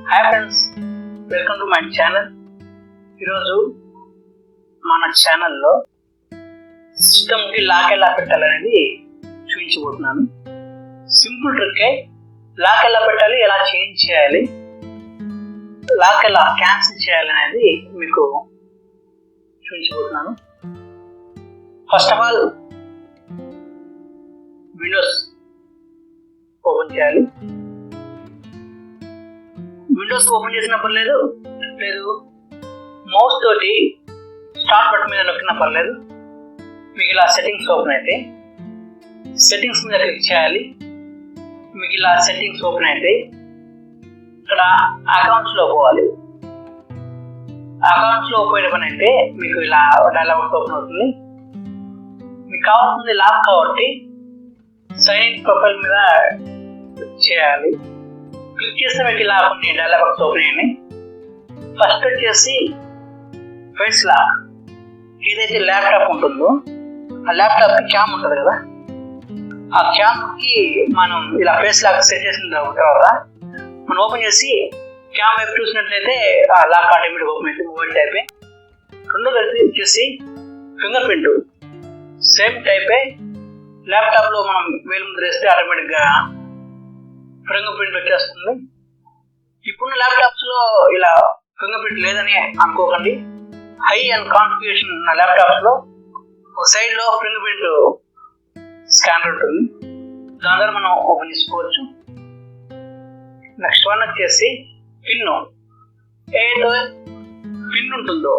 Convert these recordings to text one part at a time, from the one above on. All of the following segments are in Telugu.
Hi friends, welcome to my channel. ఈరోజు మన ఛానల్లో సిస్టమ్కి లాక్ ఎలా పెట్టాలనేది చూపించబోతున్నాను. సింపుల్ ట్రిక్కే. లాక్ ఎలా పెట్టాలి, ఎలా చేంజ్ చేయాలి, లాక్ ఎలా క్యాన్సిల్ చేయాలి అనేది మీకు చూపించబోతున్నాను. First of all Windows open చేయాలి. విండోస్ ఓపెన్ చేసినా పర్లేదు, మౌస్ తోటి స్టార్ట్ బటన్ మీద నొక్కినా పర్లేదు. మీకు ఇలా సెట్టింగ్స్ ఓపెన్ అయితే సెట్టింగ్స్ మీద క్లిక్ చేయాలి. మీకు ఇలా సెట్టింగ్స్ ఓపెన్ అయితే ఇక్కడ అకౌంట్స్లో పోవాలి. అకౌంట్స్లో ఓపెన్ పని అయితే మీకు ఇలా డైలాగ్ ఓపెన్ అవుతుంది. మీకు కావాల్సింది లాక్ కాబట్టి సైన్ ఇన్ ప్రొఫైల్ మీద చేయాలి. క్లిక్ చేస్తే మీకు ఇలా కొన్ని డైలాగ్ బాక్స్ ఓపెన్ అయ్యాయి. ఫస్ట్ వచ్చేసి ఫేస్ లాక్. ఏదైతే ల్యాప్టాప్ ఉంటుందో ఆ ల్యాప్టాప్కి క్యామ్ ఉంటుంది కదా, ఆ క్యామ్కి మనం ఇలా ఫేస్ లాక్ సెట్ చేసిన తర్వాత మనం ఓపెన్ చేసి క్యామ్ వైపు చూసినట్లయితే ఆ లాక్ ఆటోమేటిక్ ఓపెన్ అయితే మొబైల్ టైపే. రెండోది వచ్చేసి ఫింగర్ ప్రింట్ సేమ్ టైపే. ల్యాప్టాప్లో మనం వేలు ముద్ర వేస్తే ఆటోమేటిక్గా ఫింగర్ ప్రింట్ వచ్చేస్తుంది. ఇప్పుడున్న ల్యాప్టాప్స్లో ఇలా ఫింగర్ ప్రింట్ లేదని అనుకోకండి. హై అండ్ కాన్ఫిగరేషన్ ఉన్న ల్యాప్టాప్స్లో ఒక సైడ్లో ఫింగర్ ప్రింట్ స్కానర్ ఉంటుంది, దాని ద్వారా మనం ఓపెన్ చేసుకోవచ్చు. నెక్స్ట్ వన్ వచ్చేసి పిన్. ఏదో పిన్ ఉంటుందో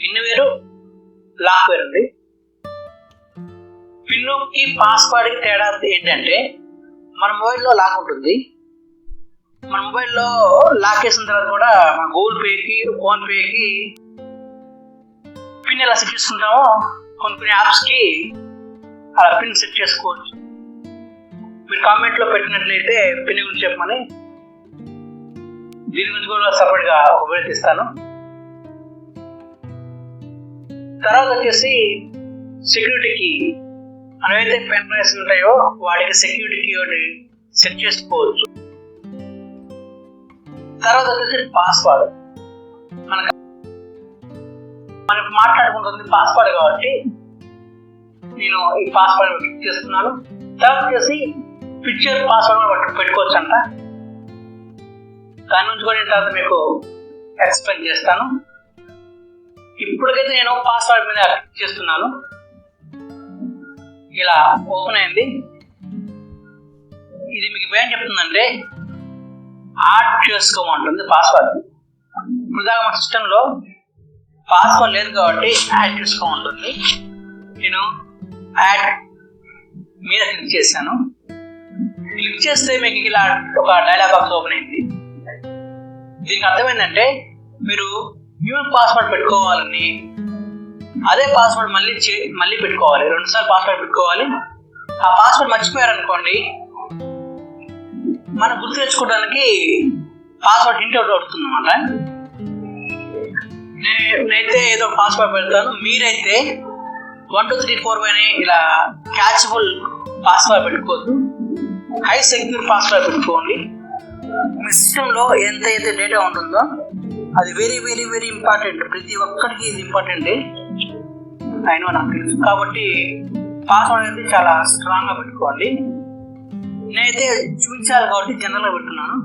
పిన్ వేరు, లాక్ వేరు ఉంది. పిన్నుకి పాస్వర్డ్కి తేడా ఏంటంటే మన మొబైల్లో లాక్ ఉంటుంది. మన మొబైల్లో లాక్ వేసిన తర్వాత కూడా మన గూగుల్ పేకి, ఫోన్ పేకి పిన్ ఎలా సెట్ చేసుకుంటామో కొన్ని యాప్స్కి అలా పిన్ సెట్ చేసుకోవచ్చు. మీరు కామెంట్లో పెట్టినట్లయితే పిన్ గురించి చెప్పమని, దీని గురించి కూడా సపరేట్గా ఒక వీడియో తీస్తాను. తర్వాత వచ్చేసి సెక్యూరిటీకి మనమైతే పెన్ డ్రైవ్స్ ఉంటాయో వాటికి సెక్యూరిటీకి ఒకటి సెట్ చేసుకోవచ్చు. తర్వాత వచ్చేసి పాస్వర్డ్. మనకు మాట్లాడుకుంటుంది పాస్వర్డ్ కాబట్టి నేను ఈ పాస్వర్డ్ క్లిక్ చేస్తున్నాను. తర్వాత వచ్చేసి పిక్చర్ పాస్వర్డ్ పెట్టుకోవచ్చు అంట. దాని నుంచి కూడా నేను తర్వాత మీకు ఎక్స్ప్లెయిన్ చేస్తాను. ఇప్పటికైతే నేను పాస్వర్డ్ మీద క్లిక్ చేస్తున్నాను. ఇలా ఓపెన్ అయింది. ఇది మీకు ఏం చెప్తుందంటే యాడ్ చేసుకోమంటుంది పాస్వర్డ్. ఇప్పుడు దాకా మన సిస్టంలో పాస్వర్డ్ లేదు కాబట్టి యాడ్ చేసుకోమంటుంది. నేను యాడ్ మీద క్లిక్ చేశాను. క్లిక్ చేస్తే మీకు ఇలా ఒక డైలాగ్ బాక్స్ ఓపెన్ అయింది. దీనికి అర్థమైందంటే మీరు న్యూ పాస్వర్డ్ పెట్టుకోవాలని, అదే పాస్వర్డ్ మళ్ళీ పెట్టుకోవాలి. 2 సార్లు పాస్వర్డ్ పెట్టుకోవాలి. ఆ పాస్వర్డ్ మర్చిపోయారనుకోండి, మనం గుర్తు తెచ్చుకోవడానికి పాస్వర్డ్ హింట్ అవుట్ అవుతుంది అన్నమాట. నేనైతే ఏదో పాస్వర్డ్ పెడతాను. మీరైతే 1 2 3 4 అని ఇలా క్యాచబుల్ పాస్వర్డ్ పెట్టుకోవద్దు. హై సెక్యూర్ పాస్వర్డ్ పెట్టుకోండి. మీ సిస్టంలో ఎంతైతే డేటా ఉంటుందో అది వెరీ వెరీ వెరీ ఇంపార్టెంట్. ప్రతి ఒక్కరికి ఇది ఇంపార్టెంటే, అయినా నాకు తెలుసు. కాబట్టి పాస్వర్డ్ అనేది చాలా స్ట్రాంగ్గా పెట్టుకోండి. నేనైతే చూపించాలి కాబట్టి జనరల్గా పెట్టున్నాను.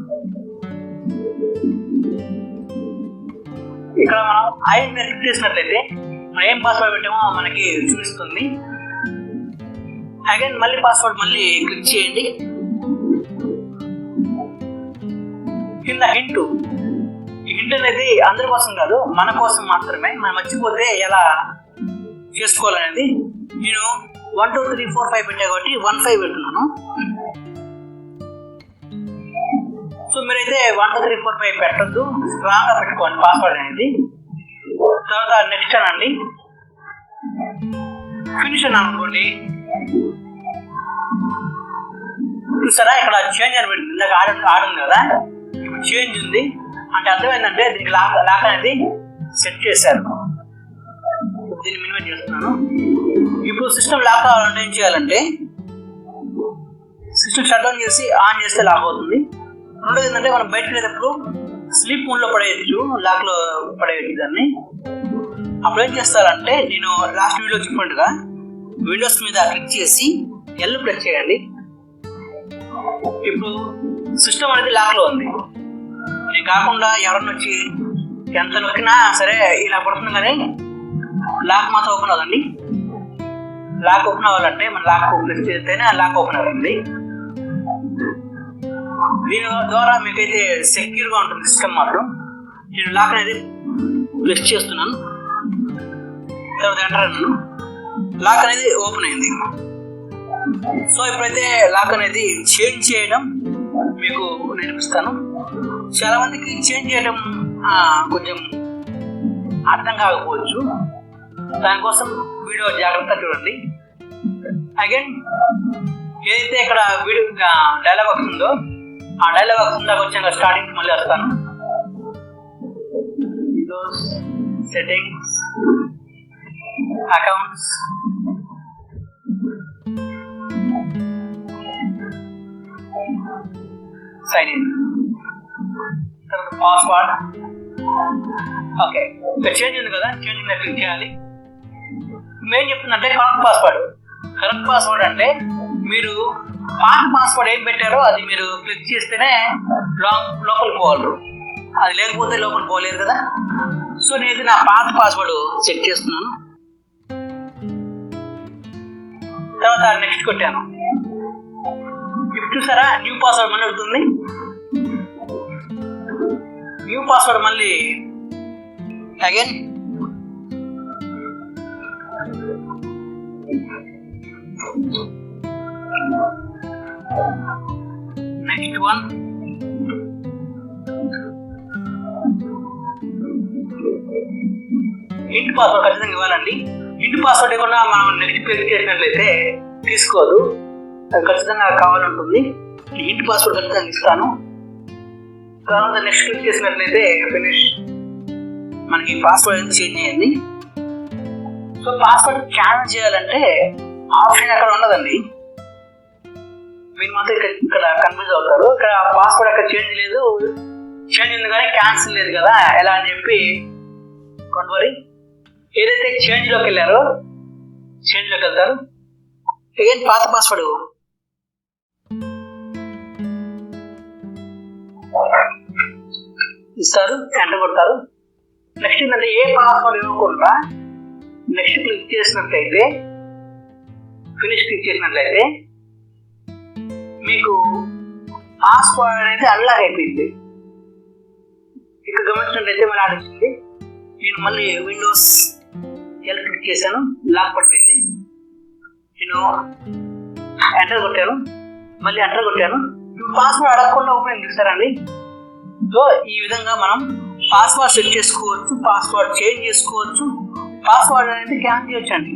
ఇక్కడ మనం ఐ మీద క్లిక్ చేసినట్లయితే మనం ఏం పాస్వర్డ్ పెట్టామో మనకి చూపిస్తుంది. అగైన్ మళ్ళీ పాస్వర్డ్ క్లిక్ చేయండి. కింద హింట్. ఈ హింట్ అనేది అందరి కోసం కాదు, మన కోసం మాత్రమే. మనం మర్చిపోతే ఎలా చేసుకోవాలనేది. నేను 1 2 3 4 5 పెట్టా కాబట్టి 1 5 పెట్టున్నాను. సో మీరైతే 1 2 3 4 5 పెట్టద్దు, స్ట్రాంగ్గా పెట్టుకోండి పాస్వర్డ్ అనేది. తర్వాత నెక్స్ట్ అనండి. ఫినిష్ అని అనుకోండి. చూసారా ఇక్కడ చేంజ్ అని పెట్టింది. ఇందాక ఆడుంది కదా, ఇప్పుడు చేంజ్ ఉంది అంటే అర్థమైందంటే దీనికి లాక్ అనేది సెట్ చేశారు. దీన్ని మినిమైజ్ చేస్తున్నాను. ఇప్పుడు సిస్టమ్ లాక్ కావాలంటే ఏం చేయాలంటే సిస్టమ్ షట్ డౌన్ చేసి ఆన్ చేస్తే లాక్ అవుతుంది. రెండోది ఏంటంటే మనం బయటకు వెళ్ళేటప్పుడు స్లీప్ మోడ్లో పడేయచ్చు, లాక్లో పడేయచ్చు దాన్ని. అప్పుడు ఏం చేస్తారంటే నేను లాస్ట్ వీడియో చెప్పినట్టుగా విండోస్ మీద క్లిక్ చేసి ఎల్ ప్రెస్ చేయండి. ఇప్పుడు సిస్టమ్ అనేది లాక్లో ఉంది. నేను కాకుండా ఎవరన్నా వచ్చి ఎంత నొక్కినా సరే ఇలా పడుతుంది, కానీ లాక్ మాత్రం ఓపెన్ అవ్వదండి. లాక్ ఓపెన్ అవ్వాలంటే మన లాక్ ప్రెస్ చేస్తేనే లాక్ ఓపెన్ అవుతుంది. దీని ద్వారా మీకైతే సెక్యూర్గా ఉంటుంది సిస్టమ్ మాత్రం. నేను లాక్ అనేది ప్రెస్ చేస్తున్నాను, తర్వాత ఎంటర్ అన్నాను, లాక్ అనేది ఓపెన్ అయింది. సో ఇప్పుడైతే లాక్ అనేది చేంజ్ చేయడం మీకు నేర్పిస్తాను. చాలా మందికి చేంజ్ చేయడం కొంచెం అర్థం కాకపోవచ్చు, దానికోసం వీడియో జాగ్రత్తగా చూడండి. అగైన్ ఏదైతే ఇక్కడ వీడియో డైలాగ్ బాక్స్ ఉందో ఆ డైలాగ్ బాక్స్ ఉందాక వచ్చాక స్టార్టింగ్ మళ్ళీ వస్తాను. సెట్టింగ్స్, అకౌంట్స్, సైన్ ఇన్, తర్వాత పాస్వర్డ్. ఓకే, ఇక్కడ చేంజ్ ఉంది కదా, చేంజ్ మీద క్లిక్ చేయాలి. ఏం చెప్తుందంటే కరెక్ట్ పాస్వర్డ్. కరెక్ట్ పాస్వర్డ్ అంటే మీరు పాత పాస్వర్డ్ ఏం పెట్టారో అది మీరు క్లిక్ చేస్తేనే లోపలికి పోగలరు, అది లేకపోతే లోపలికి పోలేదు కదా. సో నేను నా పాత పాస్వర్డ్ చెక్ చేస్తున్నాను, తర్వాత నెక్స్ట్ కొట్టాను. ఇప్పుడు చూసారా న్యూ పాస్వర్డ్ మళ్ళీ అవుతుంది. న్యూ పాస్వర్డ్ మళ్ళీ అగైన్ నెక్స్ట్ వన్, ఇంటి పాస్వర్డ్ ఖచ్చితంగా ఇవ్వాలండి. ఇంటి పాస్వర్డ్ ఇవ్వకుండా మనం నెక్స్ట్ పేజ్ చేసినట్లయితే తీసుకోదు, అది ఖచ్చితంగా కావాలంటుంది. ఇంటి పాస్వర్డ్ ఖచ్చితంగా ఇస్తాను. తర్వాత నెక్స్ట్ క్లిక్ చేసినట్లయితే ఫినిష్, మనకి పాస్వర్డ్ అనేది చేంజ్ అయ్యింది. సో పాస్వర్డ్ క్యాన్సిల్ చేయాలంటే ఆప్షన్ అక్కడ ఉండదండి, మీరు మాత్రం ఇక్కడ కన్ఫ్యూజ్ అవుతారు. ఇక్కడ పాస్వర్డ్ అక్కడ చేంజ్ లేదు, చేంజ్ ఉంది కానీ క్యాన్సిల్ లేదు కదా ఎలా అని చెప్పి డోంట్ వరీ. ఏదైతే చేంజ్లోకి వెళ్ళారో చేంజ్లోకి వెళ్తారు, అగైన్ పాత పాస్వర్డ్ ఇస్తారు, ఎంటర్ కొడతారు. నెక్స్ట్ ఏంటంటే ఏ పాస్వర్డ్ ఇవ్వకుండా నెక్స్ట్ క్లిక్ చేసినట్లయితే ఫినిష్ క్లిక్ చేసినట్లయితే మీకు పాస్వర్డ్ అనేది అన్లాక్ అయిపోయింది. ఇక్కడ గమనించినట్లయితే మళ్ళీ ఆడిస్తుంది. నేను మళ్ళీ విండోస్ ఎల్ క్లిక్ చేశాను, లాక్ పడిపోయింది. నేను ఎంటర్ కొట్టాను, మళ్ళీ ఎంటర్ కొట్టాను, పాస్వర్డ్ అడగకుండా ఓపెన్ చేస్తారండి. సో ఈ విధంగా మనం పాస్వర్డ్ సెట్ చేసుకోవచ్చు, పాస్వర్డ్ చేంజ్ చేసుకోవచ్చు, పాస్వర్డ్ అనేది క్యాన్సిల్ చేయొచ్చండి.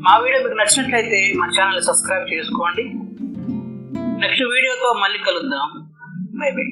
మా వీడియో మీకు నచ్చినట్లయితే మా ఛానల్ సబ్స్క్రైబ్ చేసుకోండి. నెక్స్ట్ వీడియోతో మళ్ళీ కలుద్దాం. By by.